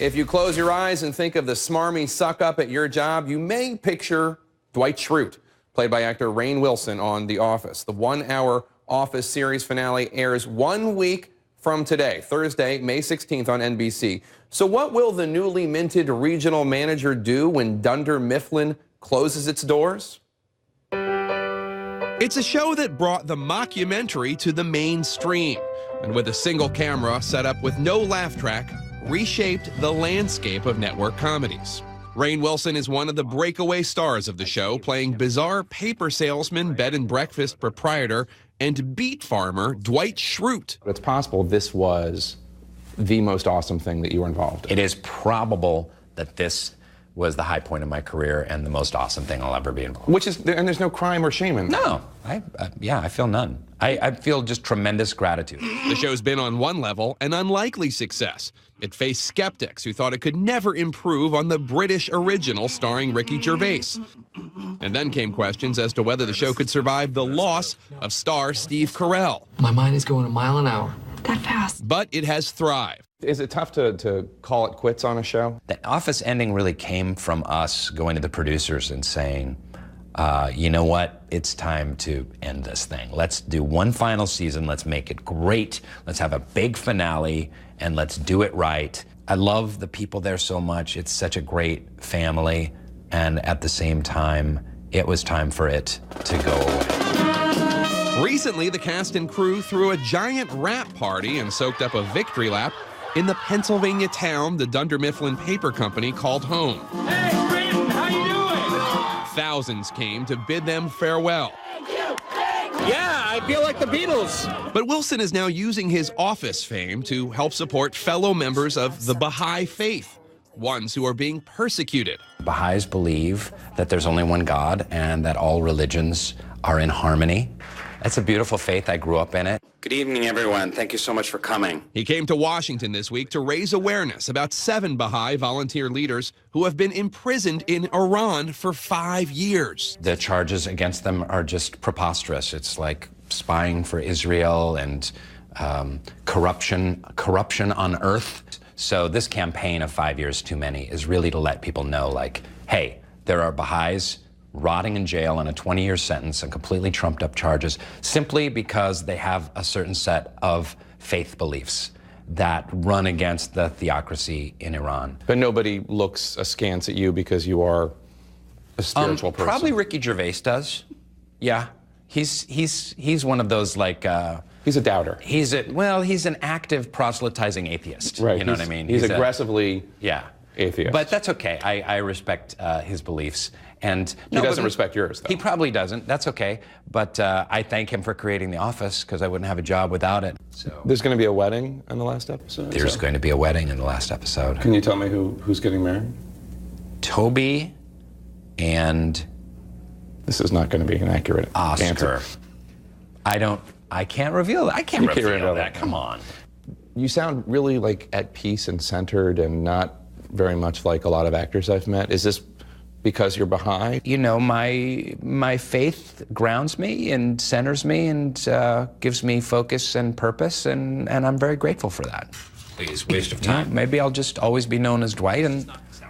If you close your eyes and think of the smarmy suck-up at your job, you may picture Dwight Schrute, played by actor Rainn Wilson on The Office. The one-hour Office series finale airs 1 week from today, Thursday, May 16th on NBC. So what will the newly minted regional manager do when Dunder Mifflin closes its doors? It's a show that brought the mockumentary to the mainstream, and with a single camera set up with no laugh track, reshaped the landscape of network comedies. Rainn Wilson is one of the breakaway stars of the show, playing bizarre paper salesman, bed and breakfast proprietor, and beet farmer Dwight Schrute. It's possible this was the most awesome thing that you were involved in. It is probable that this was the high point of my career and the most awesome thing I'll ever be involved in. Which is, and there's no crime or shame in that. No, I feel none. I feel just tremendous gratitude. The show's been on one level an unlikely success. It faced skeptics who thought it could never improve on the British original starring Ricky Gervais. And then came questions as to whether the show could survive the loss of star Steve Carell. My mind is going a mile an hour. That fast. But it has thrived. Is it tough to call it quits on a show? The Office ending really came from us going to the producers and saying, you know what, it's time to end this thing. Let's do one final season, let's make it great, let's have a big finale, and let's do it right. I love the people there so much, it's such a great family, and at the same time, it was time for it to go away. Recently, the cast and crew threw a giant wrap party and soaked up a victory lap in the Pennsylvania town the Dunder Mifflin Paper Company called home. Hey, Rainn, how you doing? Thousands came to bid them farewell. Thank you. Yeah, I feel like the Beatles. But Wilson is now using his Office fame to help support fellow members of the Bahai faith, ones who are being persecuted. Baha'is believe that there's only one God and that all religions are in harmony. That's a beautiful faith. I grew up in it. Good evening, everyone. Thank you so much for coming. He came to Washington this week to raise awareness about 7 Bahai volunteer leaders who have been imprisoned in Iran for 5 years. The charges against them are just preposterous. It's like spying for Israel and corruption on earth. So this campaign of 5 years too many is really to let people know, like, hey, there are Baha'is rotting in jail on a 20-year sentence and completely trumped up charges simply because they have a certain set of faith beliefs that run against the theocracy in Iran. But nobody looks askance at you because you are a spiritual person. Probably Ricky Gervais does. Yeah. He's one of those, like... he's a doubter. He's an active proselytizing atheist. Right. You know what I mean? He's aggressively atheist. But that's okay. I respect his beliefs. And he doesn't respect yours, though. He probably doesn't. That's okay. But I thank him for creating The Office because I wouldn't have a job without it. So there's going to be a wedding in the last episode? There's going to be a wedding in the last episode. Can you tell me who's getting married? Toby and... This is not going to be an accurate Oscar. answer. I can't reveal that. I can't reveal that. Come on. You sound really like at peace and centered and not very much like a lot of actors I've met. Is this because you're Baha'i? You know, my faith grounds me and centers me and gives me focus and purpose, and I'm very grateful for that. It's a waste of time. Yeah, maybe I'll just always be known as Dwight, and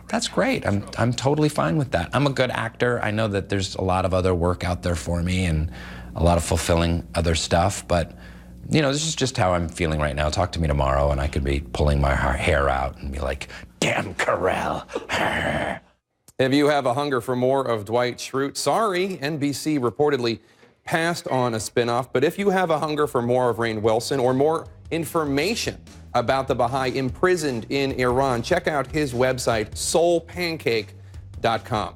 that's great. I'm totally fine with that. I'm a good actor. I know that there's a lot of other work out there for me and a lot of fulfilling other stuff, but you know, this is just how I'm feeling right now. Talk to me tomorrow and I could be pulling my hair out and be like, damn Carell. If you have a hunger for more of Dwight Schrute, sorry, NBC reportedly passed on a spinoff, but if you have a hunger for more of Rainn Wilson or more information about the Bahai imprisoned in Iran, check out his website, soulpancake.com.